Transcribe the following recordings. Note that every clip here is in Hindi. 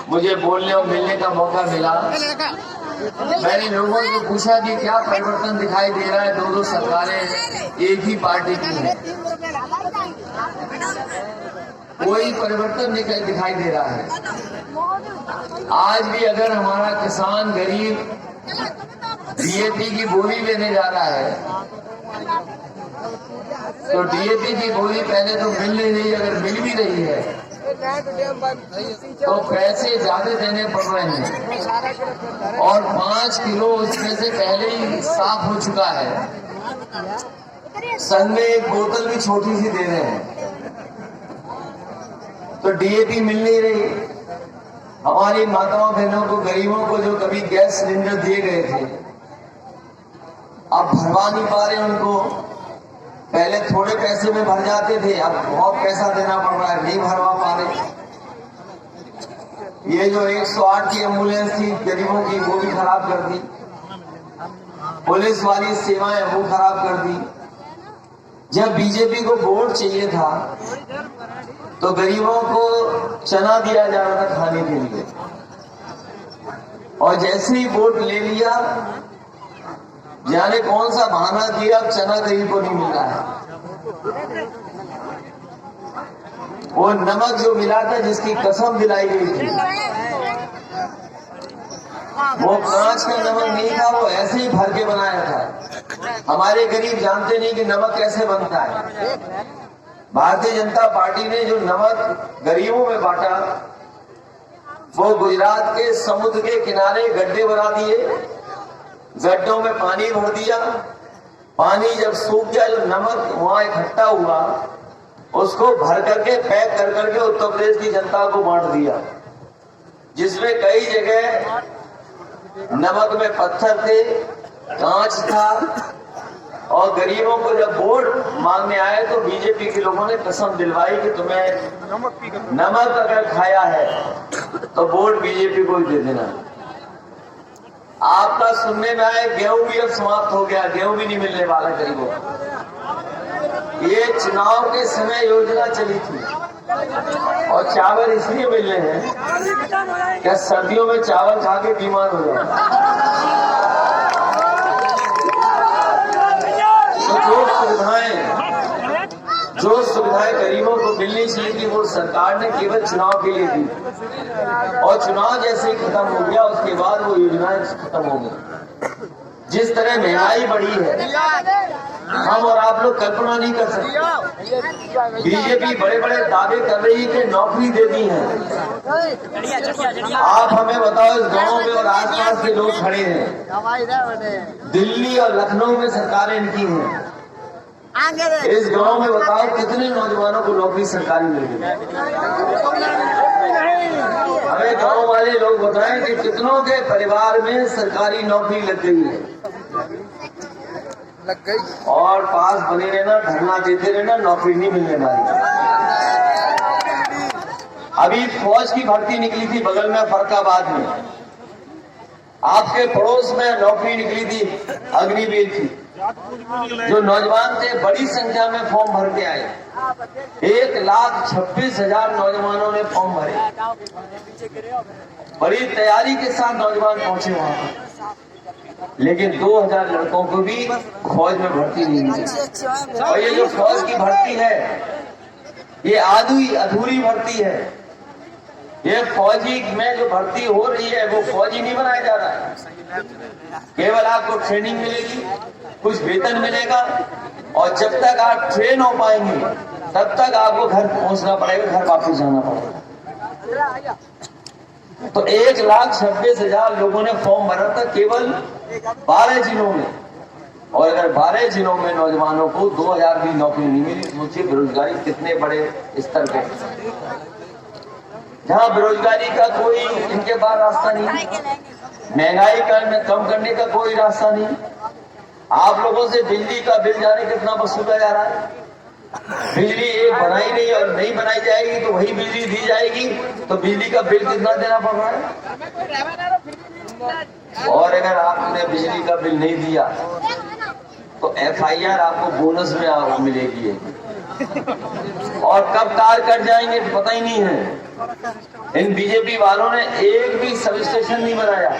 मुझे बोलने और मिलने का मौका मिला। मैंने लोगों से पूछा कि क्या परिवर्तन दिखाई दे रहा है, दो सरकारें एक ही पार्टी की है, कोई परिवर्तन नहीं दिखाई दे रहा है। आज भी अगर हमारा किसान गरीब डीएपी की बोली लेने जा रहा है तो डीएपी की बोली पहले तो मिल नहीं रही, अगर मिल भी रही है तो पैसे ज्यादा देने पड़ रहे हैं और 5 किलो उसमें से पहले ही साफ हो चुका है। संघ में एक बोतल भी छोटी सी दे रहे हैं तो डीएपी मिल नहीं रही। हमारी माताओं बहनों को, गरीबों को जो कभी गैस सिलेंडर दिए गए थे अब भरवा नहीं पा रहे उनको। पहले थोड़े पैसे में भर जाते थे, अब बहुत पैसा देना पड़ रहा है, नहीं भरवा पा रहे। ये जो 108 की एम्बुलेंस थी गरीबों की वो भी खराब कर दी, पुलिस वाली सेवाएं वो खराब कर दी। जब बीजेपी को वोट चाहिए था तो गरीबों को चना दिया जा रहा था खाने के लिए, और जैसे ही वोट ले लिया जाने कौन सा बहाना दिया, अब चना गरीब को नहीं मिल रहा है। वो नमक जो मिला था जिसकी कसम दिलाई गई थी वो कांच का नमक नहीं था, वो ऐसे ही भर के बनाया था। हमारे गरीब जानते नहीं कि नमक कैसे बनता है। भारतीय जनता पार्टी ने जो नमक गरीबों में बांटा वो गुजरात के समुद्र के किनारे गड्ढे बना दिए, गड्ढों में पानी भर दिया। पानी जब सूख गया, जो नमक वहां इकट्ठा हुआ उसको भर करके पैक कर करके उत्तर प्रदेश की जनता को बांट दिया, जिसमें कई जगह नमक में पत्थर थे, कांच था। और गरीबों को जब वोट मांगने आए तो बीजेपी के लोगों ने कसम दिलवाई कि तुम्हें नमक अगर खाया है तो वोट बीजेपी को ही दे देना। आपका सुनने में आया गेहूं भी अब समाप्त हो गया, गेहूं भी नहीं मिलने वाला गरीबों को। ये चुनाव के समय योजना चली थी और चावल इसलिए मिल रहे हैं क्या सर्दियों में चावल खा के बीमार हो जाए। जो सुविधाएं गरीबों को मिलनी चाहिए थी वो सरकार ने केवल चुनाव के लिए दी, और चुनाव जैसे ही खत्म हो गया उसके बाद वो योजनाएं खत्म हो गई। जिस तरह महंगाई बढ़ी है हम और आप लोग कल्पना नहीं कर सकते। बीजेपी बड़े बड़े दावे कर रही है कि नौकरी दे दी है। आप हमें बताओ, इस गांव में और आसपास के लोग खड़े हैं, दिल्ली और लखनऊ में सरकारें इनकी हैं, इस गांव में बताओ कितने नौजवानों को नौकरी सरकारी मिल गई। हमें गांव वाले लोग बताएं कि कितनों के परिवार में सरकारी नौकरी लग गई है। और पास बने रहना, धरना देते रहना, नौकरी नहीं मिलने वाली। अभी फौज की भर्ती निकली थी बगल में फरक्काबाद में, आपके पड़ोस में नौकरी निकली थी अग्निवीर की। जो नौजवान थे बड़ी संख्या में फॉर्म भर के आए, 1,26,000 नौजवानों ने फॉर्म भरे। बड़ी तैयारी के साथ नौजवान पहुंचे वहां पर, लेकिन 2,000 लड़कों को भी फौज में भर्ती नहीं मिली। और ये जो फौज की भर्ती है ये अधूरी भर्ती है। ये फौजी में जो भर्ती हो रही है वो फौजी नहीं बनाया जा रहा है। केवल आपको ट्रेनिंग मिलेगी, कुछ वेतन मिलेगा, और जब तक आप ट्रेन हो पाएंगे तब तक आपको घर पहुंचना पड़ेगा, घर वापस जाना पड़ेगा। तो 1,26,000 लोगों ने फॉर्म भरा था केवल 12 जिलों में, और अगर 12 जिलों में नौजवानों को 2,000 भी नौकरी नहीं मिली, सोचिए बेरोजगारी कितने बड़े स्तर पे। जहाँ बेरोजगारी का कोई इनके पास रास्ता नहीं, महंगाई कम करने का कोई रास्ता नहीं। आप लोगों से बिजली का बिल जाने कितना वसूला जा रहा है। बिजली एक बनाई नहीं और नहीं बनाई जाएगी तो वही बिजली दी जाएगी, तो बिजली का बिल कितना देना पड़ रहा है। और अगर आपने बिजली का बिल नहीं दिया तो FIR आपको बोनस में मिलेगी। और कब तार कट जाएंगे तो पता ही नहीं है। इन बीजेपी वालों ने एक भी सब स्टेशन नहीं बनाया।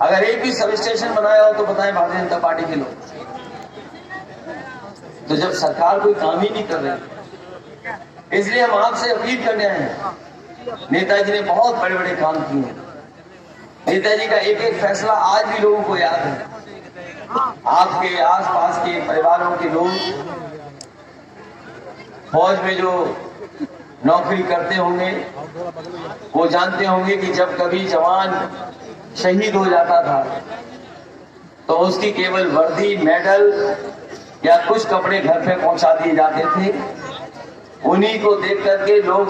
अगर एक भी सब स्टेशन बनाया हो तो बताएं भारतीय जनता पार्टी के लोग। तो जब सरकार कोई काम ही नहीं कर रही, इसलिए हम आपसे अपील करने आए हैं। नेताजी ने बहुत बड़े बड़े काम किए। नेताजी का एक एक फैसला आज भी लोगों को याद है। आपके आसपास के परिवारों के लोग फौज में जो नौकरी करते होंगे वो जानते होंगे कि जब कभी जवान शहीद हो जाता था तो उसकी केवल वर्दी, मेडल या कुछ कपड़े घर पे पहुंचा दिए जाते थे। उन्हीं को देख करके लोग